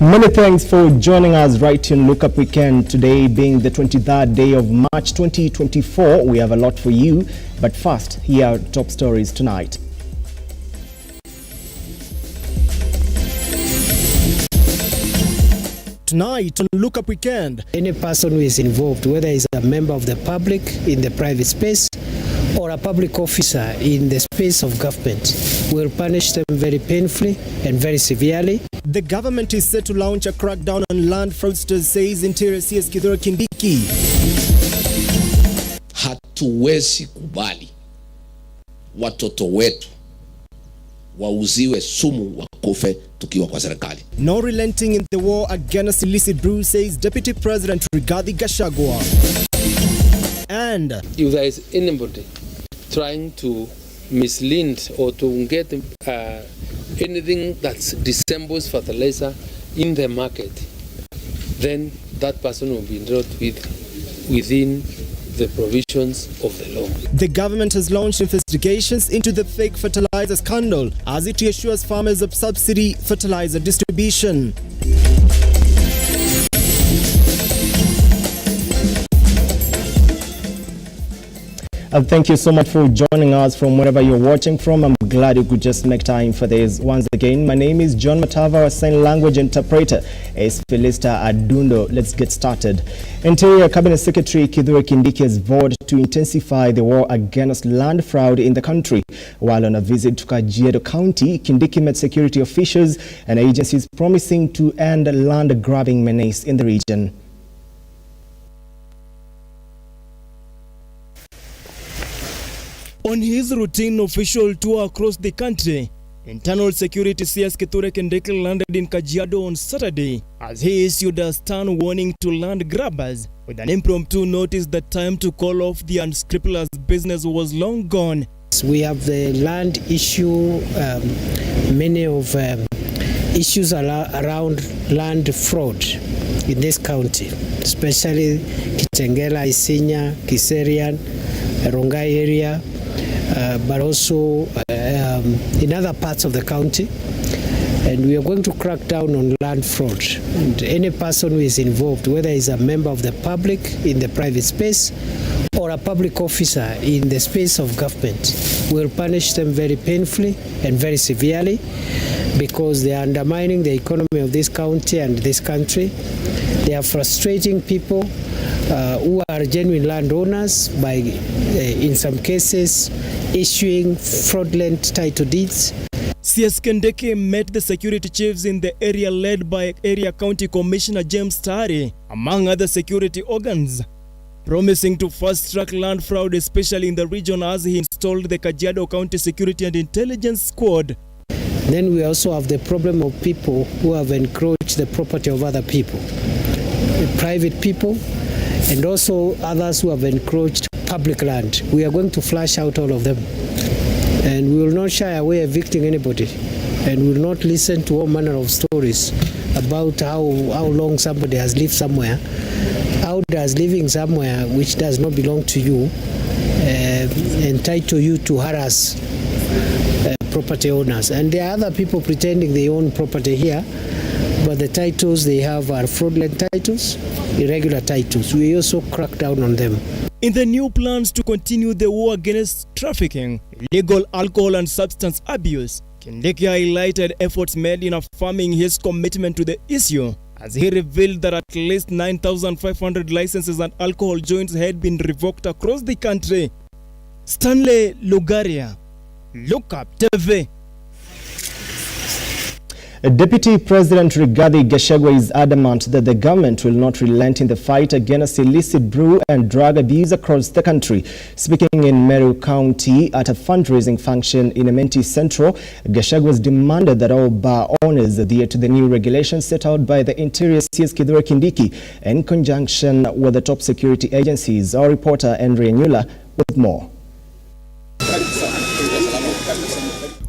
Many thanks for joining us right in Lookup Weekend. Today being the 23rd day of March 2024, we have a lot for you. But first, here are top stories tonight. Tonight on Lookup Weekend, any person who is involved, whether he's a member of the public in the private space or a public officer in the space of government, will punish them very painfully and very severely. The government is set to launch a crackdown on land fraudsters, says Interior CS Kindiki. Hatuwezi kubali watoto wetu wauziwe sumu wakufe tukiwa kwa serikali. No relenting in the war against illicit brew, says Deputy President Rigathi Gachagua. And if there is anybody trying to mislead or to get anything that resembles fertilizer in the market, then that person will be dealt with within the provisions of the law. The government has launched investigations into the fake fertilizer scandal as it reassures farmers of subsidy fertilizer distribution. Thank you so much for joining us from wherever you're watching from. I'm glad you could just make time for this. Once again, my name is John Matava. Our sign language interpreter is Felista Adundo. Let's get started. Interior Cabinet Secretary Kindiki has vowed to intensify the war against land fraud in the country. While on a visit to Kajiado County, Kindiki met security officials and agencies promising to end land grabbing menace in the region. On his routine official tour across the country, Internal Security CS Kindiki landed in Kajiado on Saturday as he issued a stern warning to land grabbers with an impromptu notice that time to call off the unscrupulous business was long gone. We have the land issue, many of issues around land fraud in this county, especially Kitengela, Isinya, Kiserian, Rongai area, but also in other parts of the county. And we are going to crack down on land fraud. And any person who is involved, whether he's a member of the public in the private space or a public officer in the space of government, will punish them very painfully and very severely, because they are undermining the economy of this county and this country. They are frustrating people who are genuine landowners by, in some cases, issuing fraudulent title deeds. CS Kindiki met the security chiefs in the area led by Area County Commissioner James Tari, among other security organs, promising to fast-track land fraud, especially in the region, as he installed the Kajiado County Security and Intelligence Squad. Then we also have the problem of people who have encroached the property of other people, private people, and also others who have encroached public land. We are going to flush out all of them, and we will not shy away evicting anybody, and we will not listen to all manner of stories about how long somebody has lived somewhere. How does living somewhere which does not belong to you entitle you to harass property owners? And there are other people pretending they own property here, but the titles they have are fraudulent titles, irregular titles. We also crack down on them. In the new plans to continue the war against trafficking, illegal alcohol and substance abuse, Kindiki highlighted efforts made in affirming his commitment to the issue, as he revealed that at least 9,500 licenses and alcohol joints had been revoked across the country. Stanley Lugaria, Lookuptv. Deputy President Rigathi Gachagua is adamant that the government will not relent in the fight against illicit brew and drug abuse across the country. Speaking in Meru County at a fundraising function in Amenti Central, Gachagua has demanded that all bar owners adhere to the new regulations set out by the Interior CS Kindiki in conjunction with the top security agencies. Our reporter Henry Nyula with more.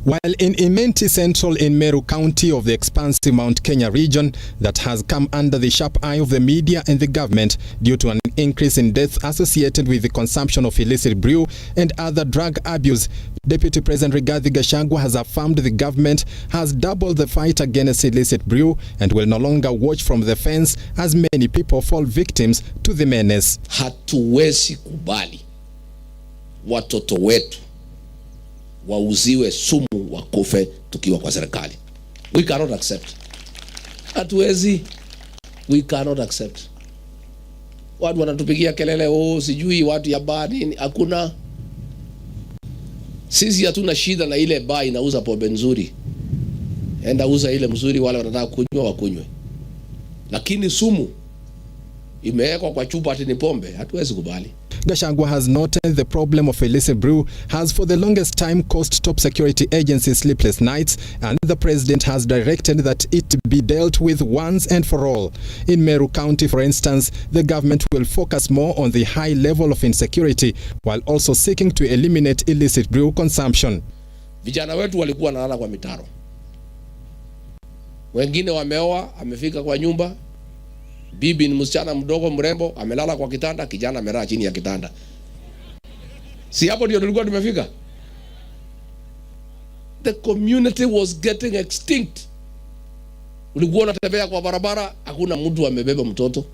While in Imenti Central in Meru County of the expansive Mount Kenya region that has come under the sharp eye of the media and the government due to an increase in deaths associated with the consumption of illicit brew and other drug abuse, Deputy President Rigathi Gachagua has affirmed the government has doubled the fight against illicit brew and will no longer watch from the fence as many people fall victims to the menace. Hatuwezi kubali watoto wetu wauziwe sumu wakufe tukiwa kwa serikali. We cannot accept. Hatuwezi. We cannot accept. Watu wanatupigia kelele, sijui watu ya baa nini. Hakuna. Sisi hatuna shida na ile baa inauza pombe nzuri. Enda uza ile mzuri, wale wanataka kunywa wakunywe. Lakini sumu imewekwa kwa chupa ati ni pombe, hatuwezi kubali. Gachagua has noted the problem of illicit brew has for the longest time caused top security agencies sleepless nights, and the president has directed that it be dealt with once and for all. In Meru County, for instance, the government will focus more on the high level of insecurity while also seeking to eliminate illicit brew consumption. Vijana wetu walikuwa wanalala kwa mitaro. Wengine wameoa, amefika kwa nyumba. Bibi ni msichana mdogo mrembo, amelala kwa kitanda, kijana amelala chini ya kitanda. Si hapo ndio tulikuwa tumefika? The community was getting extinct. Ulikuwa unatembea kwa barabara, hakuna mtu amebeba mtoto.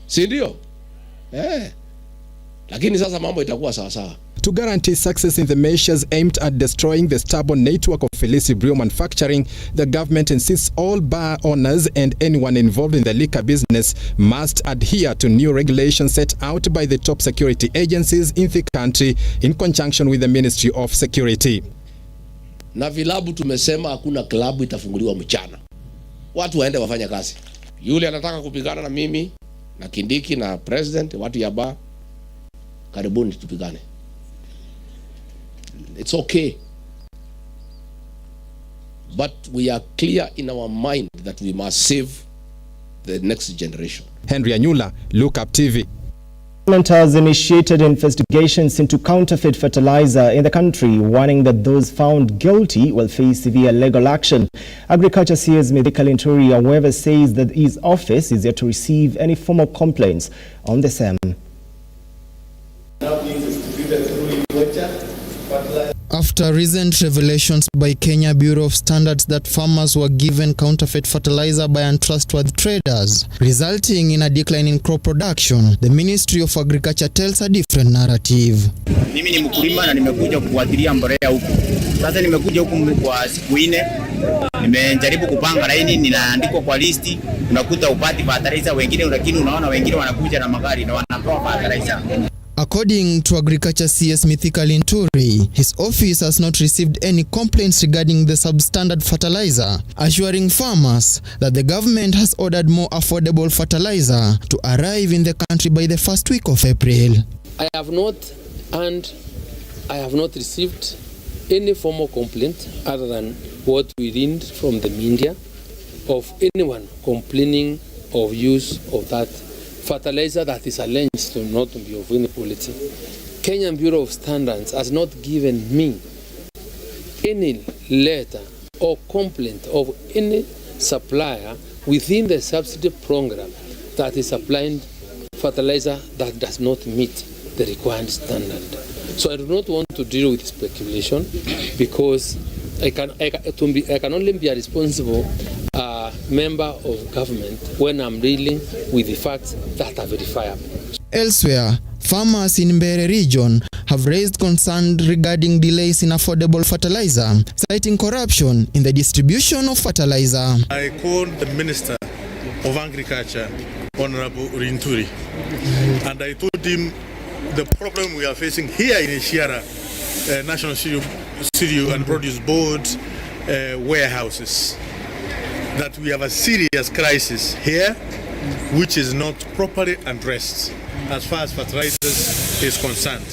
Si ndio? Lakini sasa mambo itakuwa sawa sawa. To guarantee success in the measures aimed at destroying the stubborn network of illicit brew manufacturing, the government insists all bar owners and anyone involved in the liquor business must adhere to new regulations set out by the top security agencies in the country in conjunction with the Ministry of Security. Na vilabu tumesema hakuna klabu itafunguliwa mchana. Watu waende wafanya kazi. Yule anataka kupigana na mimi na Kindiki na president, watu ya bar, karibuni tupigane. It's okay. But we are clear in our mind that we must save the next generation. Henry Anyula, Lookuptv. The government has initiated investigations into counterfeit fertilizer in the country, warning that those found guilty will face severe legal action. Agriculture CS Kindiki Vows, however, says that his office is yet to receive any formal complaints on the same. After recent revelations by Kenya Bureau of Standards that farmers were given counterfeit fertilizer by untrustworthy traders, resulting in a decline in crop production, the Ministry of Agriculture tells a different narrative. Mimi ni mkulima na nimekuja kufuatilia mbolea huku. Sasa nimekuja huku kwa siku 4. Nimejaribu kupanga laini, ninaandikwa kwa listi, unakuta upati fertilizer wengine, lakini unaona wengine wanakuja na magari na wanapewa fertilizer. According to Agriculture CS Kindiki, his office has not received any complaints regarding the substandard fertilizer, assuring farmers that the government has ordered more affordable fertilizer to arrive in the country by the first week of April. I have not received any formal complaint other than what we read from the media of anyone complaining of use of that fertilizer that is alleged to not be of any quality. Kenyan Bureau of Standards has not given me any letter or complaint of any supplier within the subsidy program that is supplying fertilizer that does not meet the required standard. So I do not want to deal with speculation because I can only be a responsible member of government when I'm dealing with the facts that are verifiable. Elsewhere, farmers in Mbeere region have raised concern regarding delays in affordable fertilizer, citing corruption in the distribution of fertilizer. I called the Minister of Agriculture, Honorable Rinturi, and I told him the problem we are facing here in Ishiara, National Cereal and Produce Board warehouses, that we have a serious crisis here which is not properly addressed as far as fertilizers is concerned.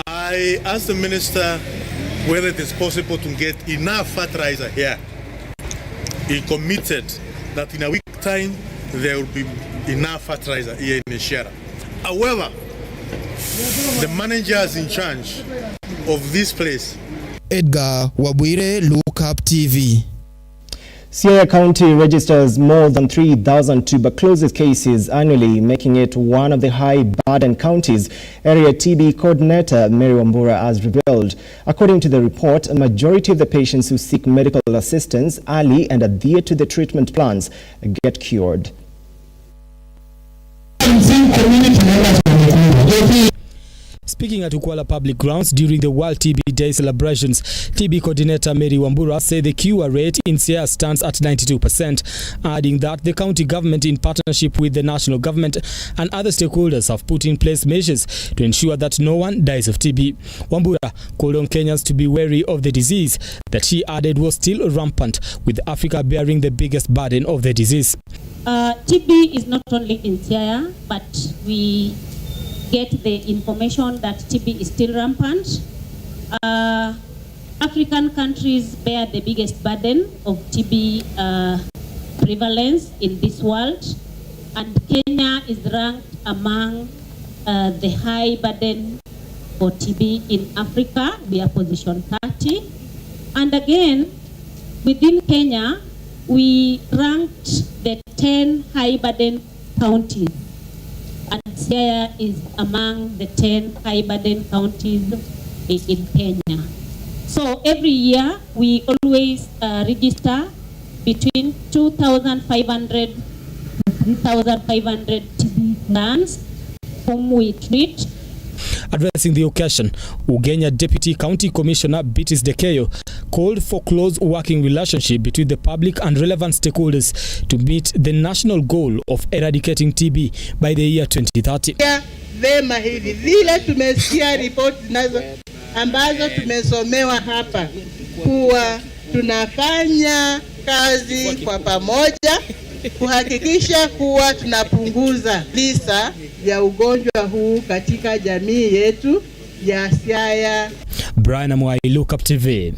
I asked the minister whether it is possible to get enough fertilizer here. He committed that in a week's time there will be enough fertilizer here in Ishiara. However, the managers in charge of this place. Edgar Wabwire, Lookuptv. Siaya County registers more than 3,000 tuberculosis cases annually, making it one of the high-burden counties. Area TB coordinator Mary Wambura has revealed. According to the report, a majority of the patients who seek medical assistance early and adhere to the treatment plans get cured. Speaking at Ukwala Public Grounds during the World TB Day celebrations, TB coordinator Mary Wambura said the cure rate in Siaya stands at 92%, adding that the county government, in partnership with the national government and other stakeholders, have put in place measures to ensure that no one dies of TB. Wambura called on Kenyans to be wary of the disease that she added was still rampant, with Africa bearing the biggest burden of the disease. TB is not only in Siaya, but we get the information that TB is still rampant. African countries bear the biggest burden of TB prevalence in this world, and Kenya is ranked among the high burden for TB in Africa. We are position 30. And again, within Kenya, we ranked the 10 high burden counties. And Siaya is among the 10 high burden counties in Kenya. So every year we always register between 2,500 to 3,500 TB plants whom we treat. Addressing the occasion, Ugenya Deputy County Commissioner Beatrice Dekeyo called for close working relationship between the public and relevant stakeholders to meet the national goal of eradicating TB by the year 2030. Vema hivi vile tumesikia ripoti nazo ambazo tumesomewa hapa kuwa tunafanya kazi kwa pamoja kuhakikisha kuwa tunapunguza visa vya ugonjwa huu katika jamii yetu ya Siaya. Brian Amwai, Lookuptv.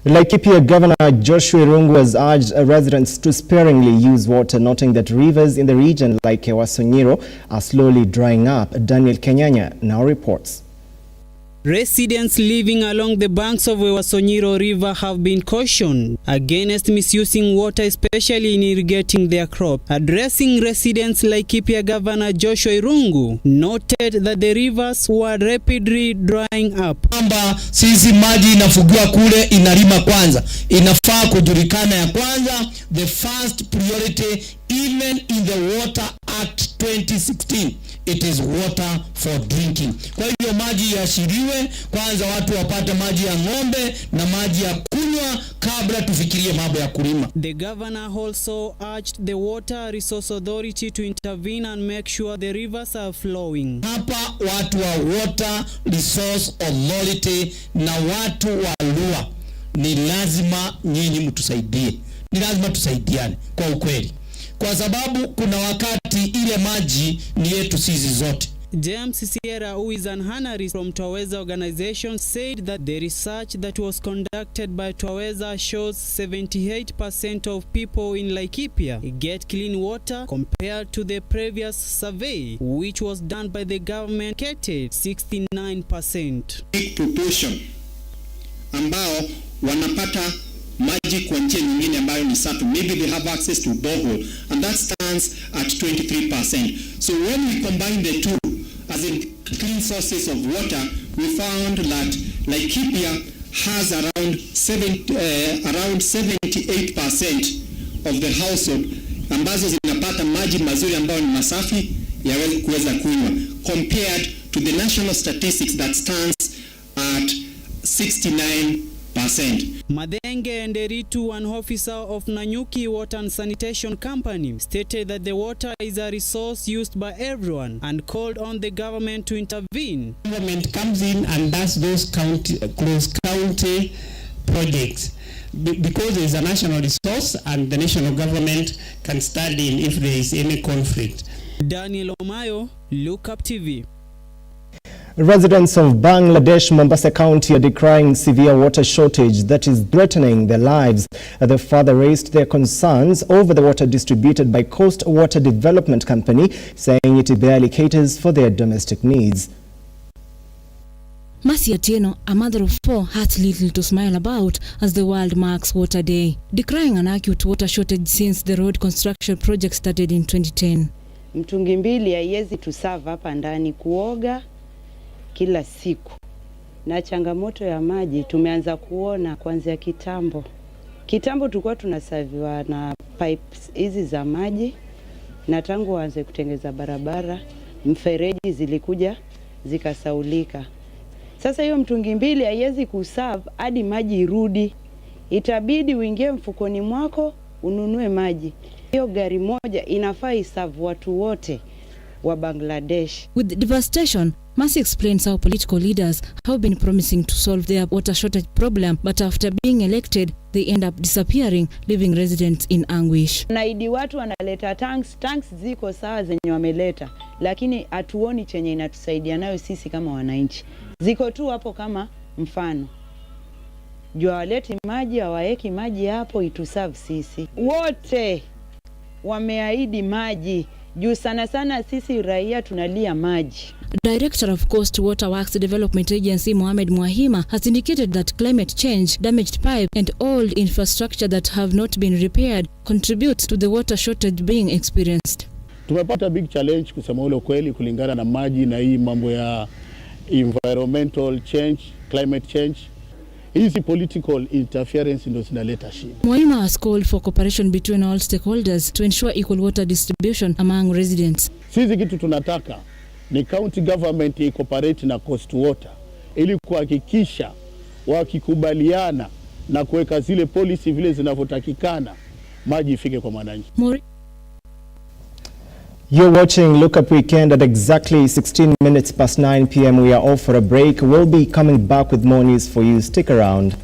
Laikipia Governor Joshua Irungu has urged residents to sparingly use water, noting that rivers in the region like Wasonyiro are slowly drying up. Daniel Kenyanya now reports. Residents living along the banks of the Wasonyiro River have been cautioned against misusing water, especially in irrigating their crop. Addressing residents, Laikipia Governor Joshua Irungu noted that the rivers were rapidly drying up. Kwamba sisi maji inafugiwa kule inalima kwanza. Inafaa kujulikana ya kwanza, the first priority even in the Water Act 2016. It is water for drinking. Kwa hiyo maji yashiriwe kwanza, watu wapate maji ya ng'ombe na maji ya kunywa kabla tufikirie mambo ya kulima. The governor also urged the Water Resource Authority to intervene and make sure the rivers are flowing. Hapa watu wa Water Resource Authority na watu wa LUA ni lazima nyinyi mtusaidie. Ni lazima tusaidiane kwa ukweli. Kwa sababu kuna wakati ile maji ni yetu sisi zote. James Sierra, who is an analyst from Twaweza organization, said that the research that was conducted by Twaweza shows 78% of people in Laikipia get clean water compared to the previous survey, which was done by the government, catered 69%. Big proportion ambao wanapata maji kwa njia nyingine ambayo ni safi. Maybe they have access to borehole, and that stands at 23%. So when we combine the two, as in clean sources of water, we found that Laikipia has around 78% of the household ambazo zinapata maji mazuri ambayo ni masafi ya kuweza kunywa, compared to the national statistics that stands at 69%. Madenge Nderitu, an officer of Nanyuki Water and Sanitation Company, stated that the water is a resource used by everyone and called on the government to intervene. Government comes in and does those cross-county projects because there is a national resource and the national government can stand in if there is any conflict. Daniel Omayo, Lookuptv. Residents of Bangladesh, Mombasa County are decrying severe water shortage that is threatening their lives. They further raised their concerns over the water distributed by Coast Water Development Company, saying it barely caters for their domestic needs. Mercy Atieno, a mother of 4, has little to smile about as the world marks Water Day, decrying an acute water shortage since the road construction project started in 2010. Mtungi mbili haiwezi tuserve hapa ndani kuoga kila siku. Na changamoto ya maji tumeanza kuona kuanzia kitambo. Kitambo tulikuwa tunasaviwa na pipes hizi za maji, na tangu waanze kutengeza barabara, mfereji zilikuja zikasaulika. Sasa hiyo mtungi mbili haiwezi kuserve hadi maji irudi. Itabidi uingie mfukoni mwako ununue maji. Hiyo gari moja inafaa iserve watu wote wa Bangladesh. With the devastation, Mercy explains how political leaders have been promising to solve their water shortage problem, but after being elected, they end up disappearing, leaving residents in anguish. Naidi watu wanaleta tanks ziko sawa zenye wameleta, lakini hatuoni chenye inatusaidia nayo sisi kama wananchi. Ziko tu hapo kama mfano. Jua waleti maji, hawaeki maji hapo ituserve sisi. Wote wameahidi maji. Juu sana sana sisi raia tunalia maji. Director of Coast Water Works Development Agency Mohamed Mwahima has indicated that climate change, damaged pipe and old infrastructure that have not been repaired contribute to the water shortage being experienced. Tumepata big challenge kusema ule kweli kulingana na maji na hii mambo ya environmental change, climate change. Hizi political interference ndio zinaleta shida. Mwahima has called for cooperation between all stakeholders to ensure equal water distribution among residents. Sisi kitu tunataka ni county government cooperate na Coast Water ili kuhakikisha wakikubaliana na kuweka zile policy vile zinavyotakikana maji ifike kwa mwananchi. You're watching Look Up Weekend at exactly 16 minutes past 9 p.m. We are off for a break. We'll be coming back with more news for you. Stick around.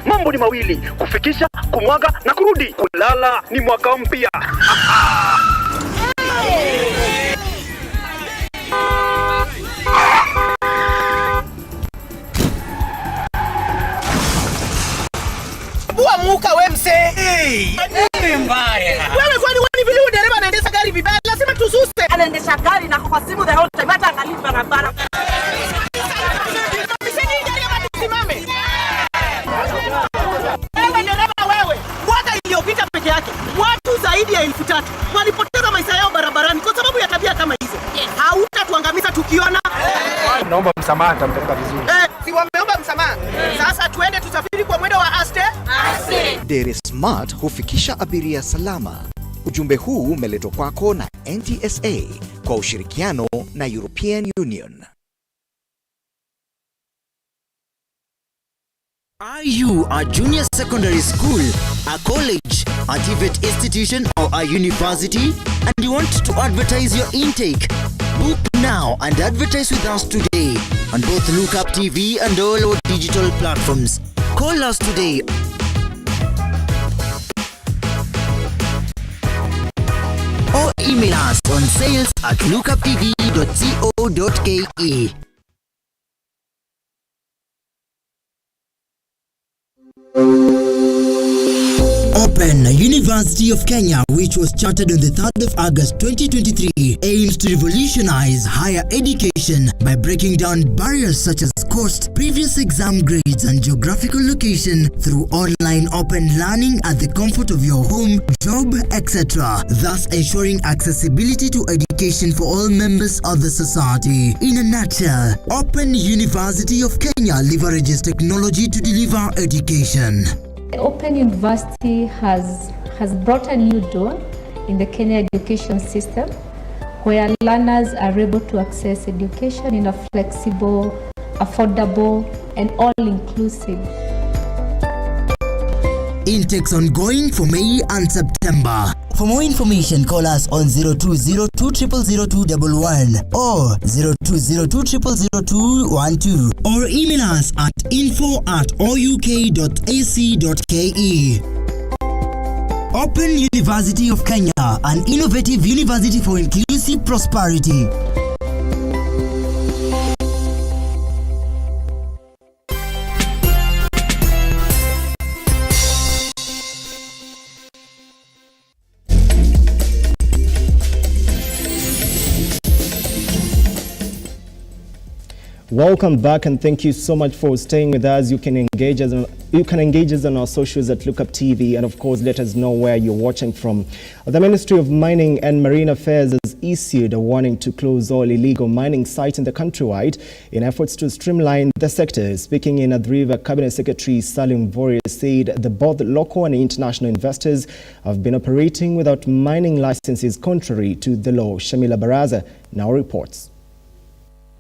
Mambo ni mawili, kufikisha, kumwaga na kurudi. Kulala ni mwaka mpya. Bua muka we mse. Ni mbaya. Wewe kwani vile dereva anaendesha gari vibaya? Lazima tususe. Anaendesha gari na kwa simu the whole time hata angalia barabara. Watu zaidi ya 3,000 walipoteza maisha yao barabarani kwa sababu ya tabia kama hizo. Hautatuangamiza tukiona. Naomba msamaha, nitampeleka vizuri. Si wameomba msamaha. Sasa tuende tusafiri kwa mwendo wa aste. Dere Smart hufikisha abiria salama. Ujumbe huu umeletwa kwako na NTSA kwa ushirikiano na European Union. Are you a junior secondary school, a college, a TVET institution or a university and you want to advertise your intake? Book now and advertise with us today on both Lookuptv and all our digital platforms. Call us today or email us on sales@lookuptv.co.ke. Open University of Kenya, which was chartered on the 3rd of August 2023, aims to revolutionize higher education by breaking down barriers such as cost, previous exam grades, and geographical location through online open learning at the comfort of your home, job, etc., thus ensuring accessibility to education for all members of the society. In a nutshell, Open University of Kenya leverages technology to deliver education. Open University has brought a new door in the Kenya education system where learners are able to access education in a flexible, affordable, and all-inclusive. Intakes ongoing for May and September. For more information, call us on 0202000211 or 0202000212 or email us at info@ouk.ac.ke. Open University of Kenya, an innovative university for inclusive prosperity. Welcome back, and thank you so much for staying with us. You can engage us on our socials at Lookuptv, and of course let us know where you're watching from. The Ministry of Mining and Marine Affairs has issued a warning to close all illegal mining sites in the countrywide in efforts to streamline the sector. Speaking in Athi River, Cabinet Secretary Salim Voria said that both local and international investors have been operating without mining licenses contrary to the law. Shamila Baraza now reports.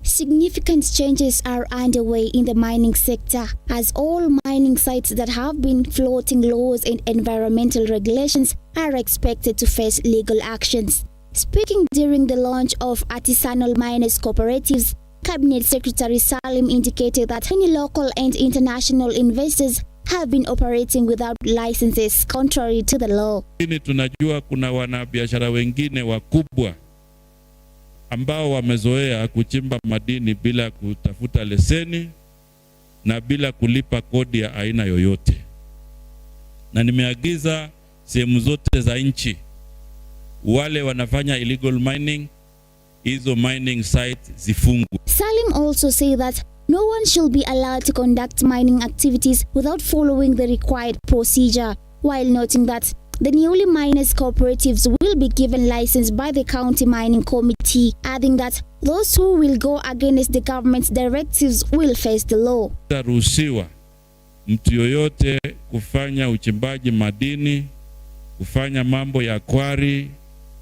Significant changes are underway in the mining sector as all mining sites that have been flouting laws and environmental regulations are expected to face legal actions. Speaking during the launch of artisanal miners cooperatives, Cabinet Secretary Salim indicated that many local and international investors have been operating without licenses contrary to the law. Tunajua kuna wanabiashara wengine wakubwa ambao wamezoea kuchimba madini bila kutafuta leseni na bila kulipa kodi ya aina yoyote. Na nimeagiza sehemu zote za nchi wale wanafanya illegal mining, hizo mining sites zifungwe. Salim also said that no one should be allowed to conduct mining activities without following the required procedure, while noting that the newly miners cooperatives will be given license by the county mining committee, adding that those who will go against the government's directives will face the law. Taruhusiwa mtu yoyote kufanya uchimbaji madini, kufanya mambo ya kwari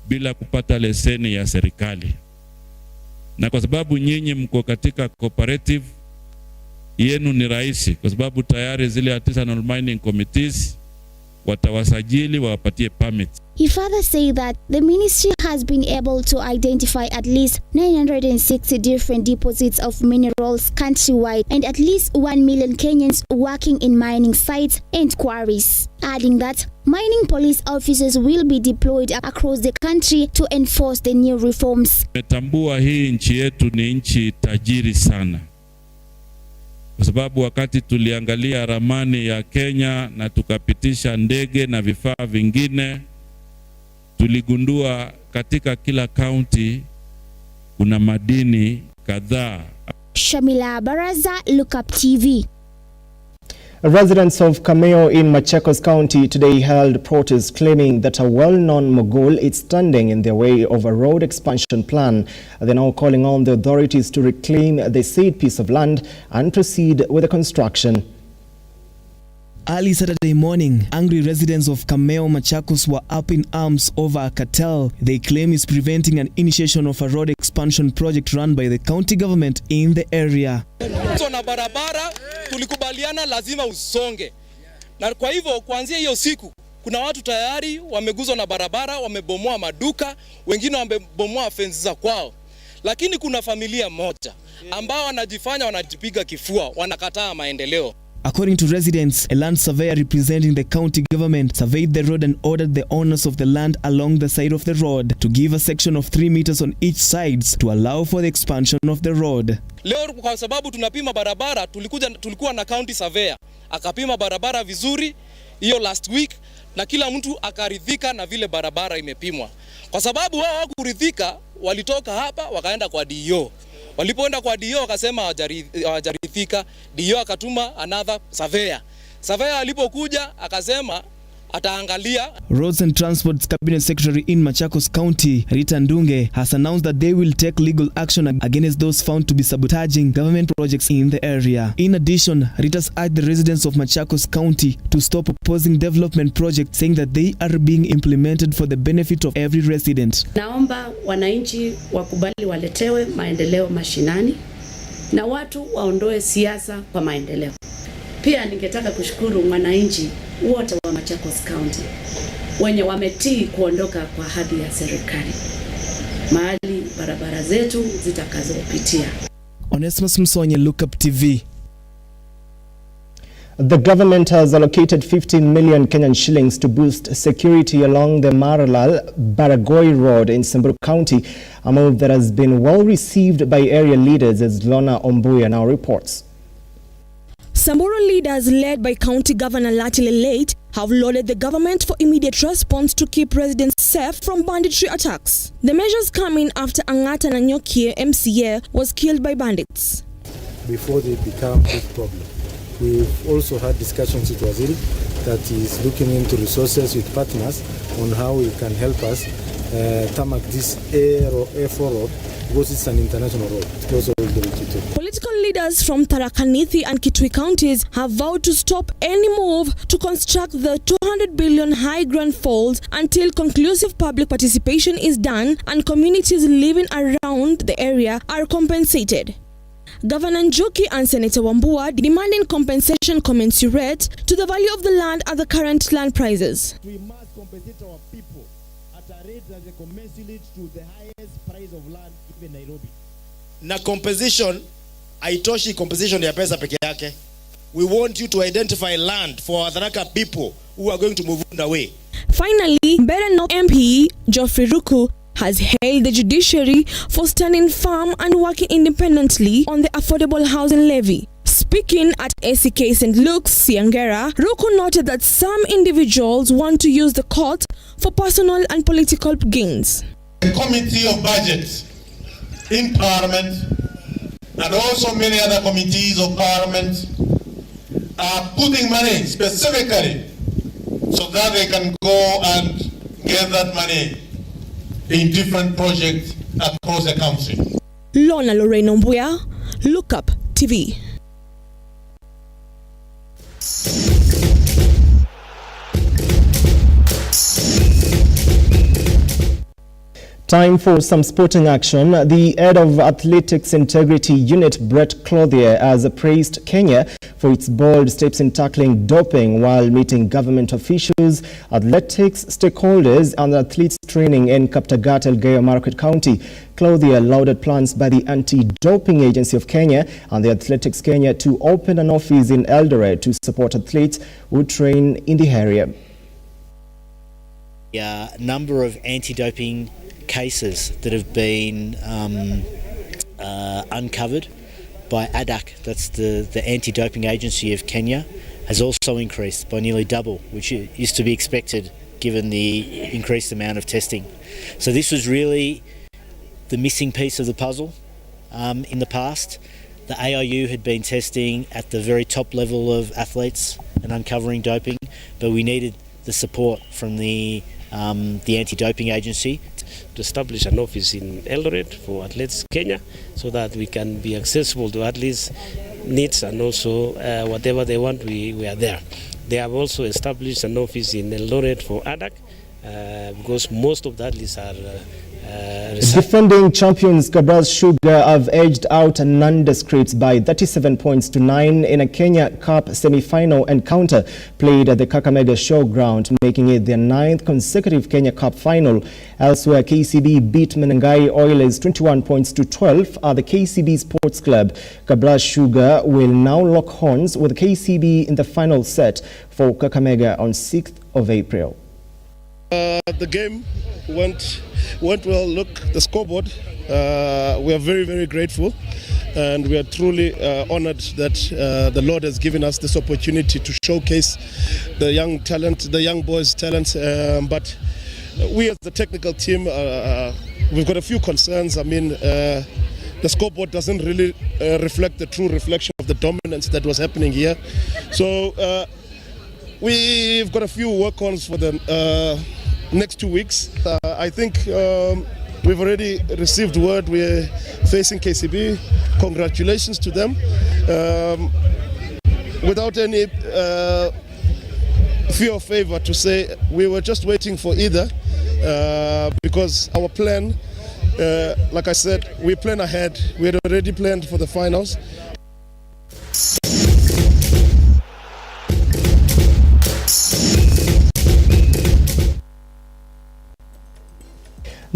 bila kupata leseni ya serikali. Na kwa sababu nyinyi mko katika cooperative, yenu ni rahisi kwa sababu tayari zile artisanal mining committees watawasajili wawapatie permit. He further said that the ministry has been able to identify at least 960 different deposits of minerals countrywide and at least 1 million Kenyans working in mining sites and quarries, adding that mining police officers will be deployed across the country to enforce the new reforms. Metambua hii nchi yetu ni nchi tajiri sana. Kwa sababu wakati tuliangalia ramani ya Kenya na tukapitisha ndege na vifaa vingine, tuligundua katika kila county kuna madini kadhaa. Shamila Baraza, Lookuptv. Residents of Kameo in Machakos County today held protests claiming that a well-known mogul is standing in their way of a road expansion plan. They're now calling on the authorities to reclaim the said piece of land and proceed with the construction. Early Saturday morning, angry residents of Kameo, Machakos were up in arms over a cartel they claim is preventing an initiation of a road expansion project run by the county government in the area. So na barabara tulikubaliana lazima usonge. Na kwa hivyo kuanzia hiyo siku kuna watu tayari wameguzwa na barabara, wamebomoa maduka, wengine wamebomoa fences za kwao. Lakini kuna familia moja ambao wanajifanya wanajipiga kifua, wanakataa maendeleo. According to residents, a land surveyor representing the county government surveyed the road and ordered the owners of the land along the side of the road to give a section of 3 meters on each sides to allow for the expansion of the road. Leo kwa sababu tunapima barabara, tulikuwa na county surveyor. Akapima barabara vizuri hiyo last week na kila mtu akaridhika na vile barabara imepimwa. Kwa sababu wao hawakuridhika, walitoka hapa wakaenda kwa DO. Walipoenda kwa DO wakasema hawajaridhika, DO akatuma another surveyor. Surveyor alipokuja akasema ataangalia. Roads and Transport's Cabinet Secretary in Machakos County, Rita Ndunge, has announced that they will take legal action against those found to be sabotaging government projects in the area. In addition, Rita's urged the residents of Machakos County to stop opposing development projects, saying that they are being implemented for the benefit of every resident. Naomba wananchi wakubali waletewe maendeleo mashinani na watu waondoe siasa kwa maendeleo. Pia ningetaka kushukuru wananchi wote wa Machakos County wenye wametii kuondoka kwa ahadi ya serikali mahali barabara zetu zitakazopitia. Onesmus Msonye, Lookuptv. The government has allocated 15 million Kenyan shillings to boost security along the Maralal-Baragoi Road in Samburu County, a move that has been well received by area leaders, as Lona Ombuya now reports. Samburu leaders led by County Governor Latile Late have lauded the government for immediate response to keep residents safe from banditry attacks. The measures come in after Angata Nanyokie MCA was killed by bandits. Before they become a big problem. We've also had discussions with Waziri that is looking into resources with partners on how he can help us tarmac this A4 road because it's an international road. It goes all the way to Kitui. Political leaders from Tharaka-Nithi and Kitui counties have vowed to stop any move to construct the 200 billion high grand falls until conclusive public participation is done and communities living around the area are compensated. Governor Njuki and Senator Wambua demanding compensation commensurate to the value of the land at the current land prices. We must compensate our people at a rate that is commensurate to the highest price of land in Nairobi. Na compensation haitoshi compensation ya pesa peke yake. We want you to identify land for our Tharaka people who are going to move away. Finally, Mbeere North MP Geoffrey Ruku has hailed the judiciary for standing firm and working independently on the affordable housing levy. Speaking at ACK St. Luke's, Siangera, Ruku noted that some individuals want to use the court for personal and political gains. The Committee of Budget in Parliament and also many other committees of Parliament are putting money specifically so that they can go and get that money in different projects across the country. Lona Lorraine Ombuya, Lookuptv. Time for some sporting action. The head of Athletics Integrity Unit, Brett Clothier, has praised Kenya for its bold steps in tackling doping while meeting government officials, athletics stakeholders and athletes training in Kaptagat, Elgeyo Marakwet County. Clothier lauded plans by the Anti-Doping Agency of Kenya and the Athletics Kenya to open an office in Eldoret to support athletes who train in the area. A number of anti-doping cases that have been uncovered by ADAK, that's the Anti-Doping Agency of Kenya, has also increased by nearly double, which is to be expected given the increased amount of testing. So this was really the missing piece of the puzzle in the past. The AIU had been testing at the very top level of athletes and uncovering doping, but we needed the support from the Anti-Doping Agency. To establish an office in Eldoret for Athletics Kenya so that we can be accessible to athletes' needs and also whatever they want, we are there. They have also established an office in Eldoret for ADAK because most of the athletes are Defending champions Kabras Sugar have edged out Nanda Scripts by 37 points to 9 in a Kenya Cup semi-final encounter played at the Kakamega Showground, making it their 9th consecutive Kenya Cup final. Elsewhere, KCB beat Menengai Oilers 21 points to 12 at the KCB Sports Club. Kabras Sugar will now lock horns with KCB in the final set for Kakamega on 6th of April. The game went well. Look, the scoreboard, we are very, very grateful and we are truly honored that the Lord has given us this opportunity to showcase the young talent, the young boys' talent. But we as the technical team, we've got a few concerns. I mean, the scoreboard doesn't really reflect the true reflection of the dominance that was happening here. So we've got a few work-ons for the next 2 weeks. I think we've already received word we're facing KCB. Congratulations to them. Without any fear of favor to say, we were just waiting for either because our plan, like I said, we plan ahead. We had already planned for the finals.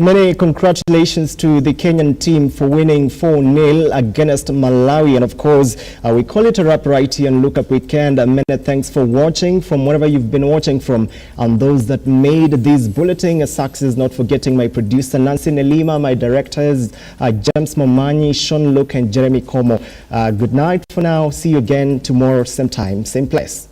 Many congratulations to the Kenyan team for winning 4-0 against Malawi. And of course, we call it a wrap right here on Lookup Weekend. Many thanks for watching from wherever you've been watching from. And those that made this bulletin a success, not forgetting my producer Nancy Nelima, my directors James Momanyi, Sean Luke and Jeremy Como. Good night for now. See you again tomorrow, same time, same place.